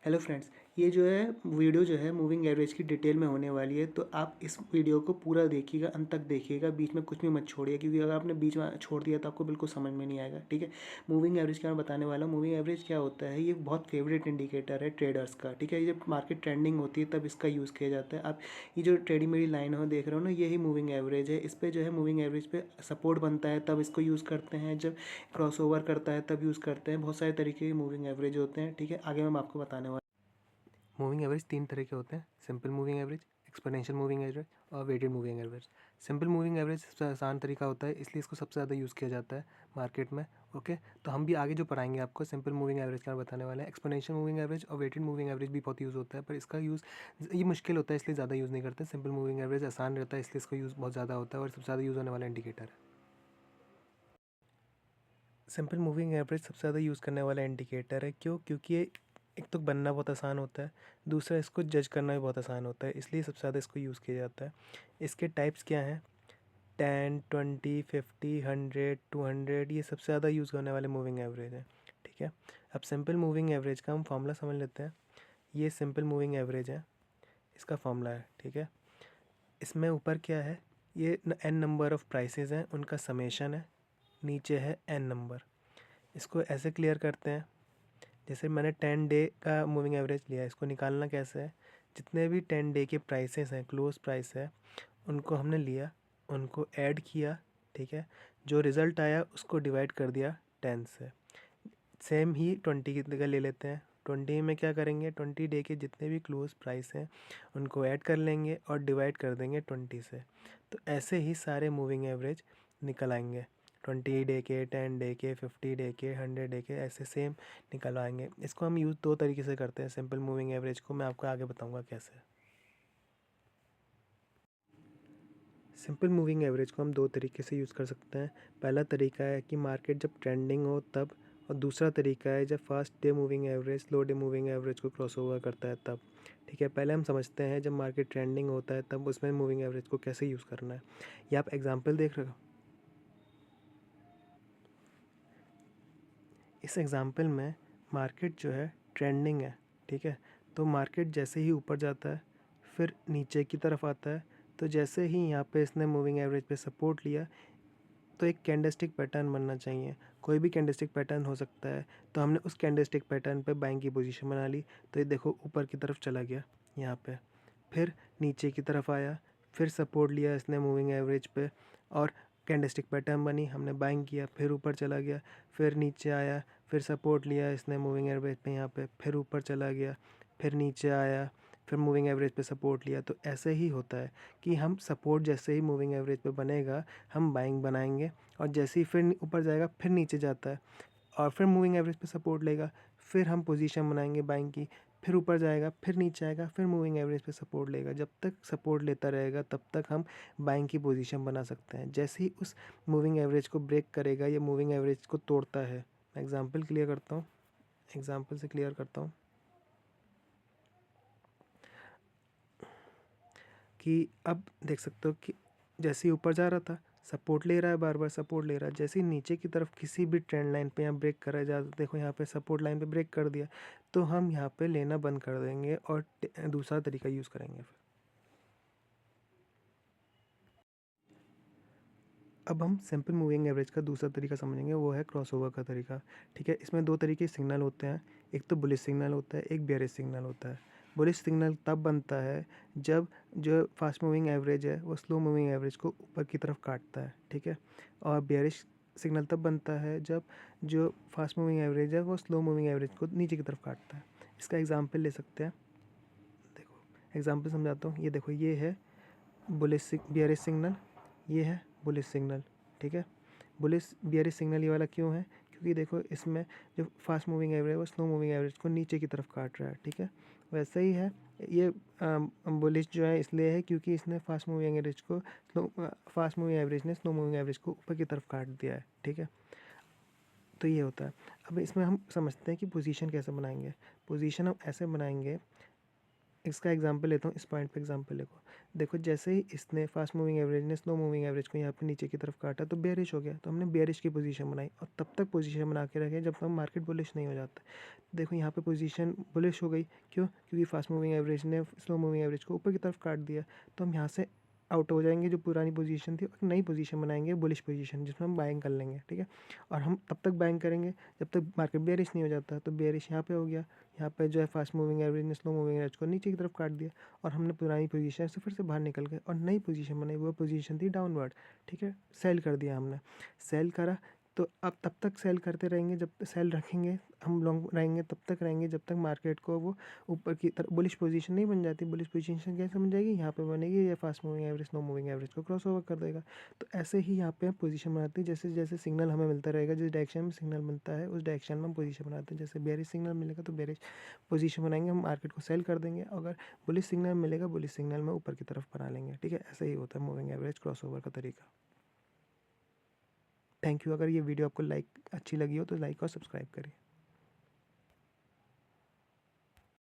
Hello friends, ये जो है वीडियो जो है मूविंग एवरेज की डिटेल में होने वाली है, तो आप इस वीडियो को पूरा देखिएगा, अंत तक देखिएगा, बीच में कुछ भी मत छोड़िए, क्योंकि अगर आपने बीच में छोड़ दिया तो आपको बिल्कुल समझ में नहीं आएगा। ठीक है, मूविंग एवरेज क्या मैं बताने वाला हूँ। मूविंग एवरेज क्या होता है, ये बहुत फेवरेट इंडिकेटर है ट्रेडर्स का। ठीक है, ये जब मार्केट ट्रेंडिंग होती है तब इसका यूज़ किया जाता है। आप ये जो टेढ़ी मेढ़ी लाइन हो देख रहे हो ना, यही मूविंग एवरेज है। इस पर जो है मूविंग एवरेज पे सपोर्ट बनता है तब इसको यूज़ करते हैं, जब क्रॉसओवर करता है तब यूज़ करते हैं। बहुत सारे तरीके के मूविंग एवरेज होते हैं। ठीक है, आगे मैं आपको बताने वाला। मूविंग एवरेज तीन तरह के होते हैं, simple moving average, exponential moving average और weighted moving average. Simple moving average सबसे आसान तरीका होता है, इसलिए इसको सबसे ज़्यादा यूज़ किया जाता है मार्केट में। ओके, तो हम भी आगे जो पढ़ाएंगे आपको सिंपल मूविंग एवरेज का बताने वाले हैं। एक्सपोनेंशियल मूविंग एवरेज और वेटेड मूविंग एवरेज भी बहुत यूज़ होता है, पर इसका यूज़ ये मुश्किल होता है, इसलिए ज़्यादा यूज़ नहीं करते। सिंपल मूविंग एवरेज आसान रहता है, इसलिए इसका यूज़ बहुत ज़्यादा होता है और सबसे ज़्यादा यूज़ होने वाला इंडिकेटर है। सिंपल मूविंग एवरेज सबसे ज़्यादा यूज़ करने वाला इंडिकेटर है। क्यों? क्योंकि ये एक तो बनना बहुत आसान होता है, दूसरा इसको जज करना भी बहुत आसान होता है, इसलिए सबसे ज़्यादा इसको यूज़ किया जाता है। इसके टाइप्स क्या हैं? 10, 20, 50, 100, 200, ये सबसे ज़्यादा यूज़ होने वाले मूविंग एवरेज हैं। ठीक है, अब सिंपल मूविंग एवरेज का हम फार्मूला समझ लेते हैं। ये सिंपल मूविंग एवरेज है, इसका फार्मूला है। ठीक है, इसमें ऊपर क्या है, ये n नंबर ऑफ़ प्राइसेस हैं, उनका समेशन है, नीचे है n नंबर। इसको ऐसे क्लियर करते हैं, जैसे मैंने 10 डे का मूविंग एवरेज लिया है। इसको निकालना कैसे है, जितने भी 10 डे के प्राइसेस हैं, क्लोज प्राइस है, उनको हमने लिया, उनको ऐड किया। ठीक है, जो रिज़ल्ट आया उसको डिवाइड कर दिया 10 से। सेम ही 20 की जगह ले लेते हैं। 20 में क्या करेंगे, 20 डे के जितने भी क्लोज प्राइस हैं उनको ऐड कर लेंगे और डिवाइड कर देंगे 20 से। तो ऐसे ही सारे मूविंग एवरेज निकल आएंगे, 20 डे के, 10 डे के, 50 डे के, 100 डे के, ऐसे सेम निकल आएंगे। इसको हम यूज़ दो तरीके से करते हैं सिंपल मूविंग एवरेज को, मैं आपको आगे बताऊंगा कैसे। सिंपल मूविंग एवरेज को हम दो तरीके से यूज़ कर सकते हैं। पहला तरीका है कि मार्केट जब ट्रेंडिंग हो तब, और दूसरा तरीका है जब fast day moving average slow day moving average को क्रॉस ओवर करता है तब। ठीक है, पहले हम समझते हैं जब मार्केट ट्रेंडिंग होता है तब उसमें मूविंग एवरेज को कैसे यूज़ करना है। ये आप एग्जांपल देख रहे हो, इस एग्जांपल में मार्केट जो है ट्रेंडिंग है। ठीक है, तो मार्केट जैसे ही ऊपर जाता है फिर नीचे की तरफ आता है, तो जैसे ही यहाँ पे इसने मूविंग एवरेज पे सपोर्ट लिया तो एक कैंडलस्टिक पैटर्न बनना चाहिए। कोई भी कैंडलस्टिक पैटर्न हो सकता है, तो हमने उस कैंडलस्टिक पैटर्न पे बाइंग की पोजीशन बना ली। तो ये देखो ऊपर की तरफ चला गया यहाँ पे, फिर नीचे की तरफ आया, फिर सपोर्ट लिया इसने मूविंग एवरेज पे और कैंडलस्टिक पैटर्न बनी, हमने बाइंग किया, फिर ऊपर चला गया, फिर नीचे आया, फिर सपोर्ट लिया इसने मूविंग एवरेज पे यहाँ पे, फिर ऊपर चला गया, फिर नीचे आया, फिर मूविंग एवरेज पे सपोर्ट लिया। तो ऐसे ही होता है कि हम सपोर्ट जैसे ही मूविंग एवरेज पे बनेगा हम बाइंग बनाएंगे, और जैसे ही फिर ऊपर जाएगा फिर नीचे जाता है और फिर मूविंग एवरेज पे सपोर्ट लेगा, फिर हम पोजीशन बनाएंगे बाइंग की, फिर ऊपर जाएगा, फिर नीचे आएगा, फिर मूविंग एवरेज पे सपोर्ट लेगा। जब तक सपोर्ट लेता रहेगा तब तक हम बाइंग की पोजीशन बना सकते हैं। जैसे ही उस मूविंग एवरेज को ब्रेक करेगा या मूविंग एवरेज को तोड़ता है, मैं एग्जांपल क्लियर करता हूँ, एग्जांपल से क्लियर करता हूँ कि अब देख सकते हो कि जैसे ही ऊपर जा रहा था सपोर्ट ले रहा है, बार बार सपोर्ट ले रहा है, जैसे ही नीचे की तरफ किसी भी ट्रेंड लाइन पे यहाँ ब्रेक कर रहा है, ज़्यादा देखो यहाँ पे सपोर्ट लाइन पे ब्रेक कर दिया, तो हम यहाँ पे लेना बंद कर देंगे और दूसरा तरीका यूज़ करेंगे। फिर अब हम सिंपल मूविंग एवरेज का दूसरा तरीका समझेंगे, वो है क्रॉसओवर का तरीका। ठीक है, इसमें दो तरीके सिग्नल होते हैं, एक तो बुलिश सिग्नल होता है, एक बेयरिश सिग्नल होता है। बुलिश सिग्नल तब बनता है जब जो फास्ट मूविंग एवरेज है वो स्लो मूविंग एवरेज को ऊपर की तरफ काटता है। ठीक है, और बेयरिश सिग्नल तब बनता है जब जो फास्ट मूविंग एवरेज है वो स्लो मूविंग एवरेज को नीचे की तरफ काटता है। इसका एग्जाम्पल ले सकते हैं, देखो एग्जाम्पल समझाता हूँ। ये देखो, ये है बुलिश बेयरिश सिग्नल, ये है बुलिश सिग्नल। ठीक है, बुलिश बेयरिश सिग्नल ये वाला क्यों है, क्योंकि देखो इसमें जो फास्ट मूविंग एवरेज है वो स्लो मूविंग एवरेज को नीचे की तरफ काट रहा है। ठीक है, वैसे ही है ये बुलिश जो है इसलिए है क्योंकि इसने फास्ट मूविंग एवरेज को फास्ट मूविंग एवरेज ने स्लो मूविंग एवरेज को ऊपर की तरफ काट दिया है। ठीक है, तो ये होता है। अब इसमें हम समझते हैं कि पोजीशन कैसे बनाएंगे। पोजीशन हम ऐसे बनाएंगे, इसका एग्जांपल लेता हूँ, इस पॉइंट पे एग्जांपल देखो। देखो जैसे ही इसने फास्ट मूविंग एवरेज ने स्लो मूविंग एवरेज को यहाँ पे नीचे की तरफ काटा तो बेयरिश हो गया, तो हमने बेयरिश की पोजीशन बनाई और तब तक पोजीशन बना के रखे जब तक मार्केट बुलिश नहीं हो जाता। देखो यहाँ पे पोजीशन बुलिश हो गई, क्यों? क्योंकि फास्ट मूविंग एवरेज ने स्लो मूविंग एवरेज को ऊपर की तरफ काट दिया। तो हम यहाँ से आउट हो जाएंगे, जो पुरानी पोजीशन थी, और नई पोजीशन बनाएंगे बुलिश पोजीशन, जिसमें हम बाइंग कर लेंगे, ठीक है। और हम तब तक बाइंग करेंगे जब तक मार्केट बेयरिश नहीं हो जाता। तो बेयरिश यहाँ पे हो गया, यहाँ पे जो है फास्ट मूविंग एवरेज ने स्लो मूविंग एवरेज को नीचे की तरफ काट दिया और हमने पुरानी पोजीशन से फिर से बाहर निकल गए और नई पोजीशन बनाई। वो पोजीशन थी डाउनवर्ड, ठीक है। सेल कर दिया हमने, सेल करा। तो अब तब तक सेल करते रहेंगे, जब सेल रखेंगे, हम लॉन्ग रहेंगे तब तक रहेंगे जब तक मार्केट को वो ऊपर की तरफ बुलिश पोजीशन नहीं बन जाती। बुलिश पोजीशन कैसे बन जाएगी? यहाँ पे बनेगी, ये fast moving average slow moving average को क्रॉस ओवर कर देगा। तो ऐसे ही यहाँ पे पोजीशन बनाते हैं, जैसे जैसे सिग्नल हमें मिलता रहेगा, जिस डायरेक्शन में सिग्नल मिलता है उस डायरेक्शन में हम पोजीशन बनाते हैं। जैसे बेयरिश सिग्नल मिलेगा तो बेयरिश पोजीशन बनाएंगे, हम मार्केट को सेल कर देंगे। अगर बुलिश सिग्नल मिलेगा, बुलिश सिग्नल में ऊपर की तरफ बना लेंगे, ठीक है। ऐसे ही होता है मूविंग एवरेज क्रॉस ओवर का तरीका। Thank you. अगर ये वीडियो आपको अच्छी लगी हो तो लाइक और सब्सक्राइब करिए।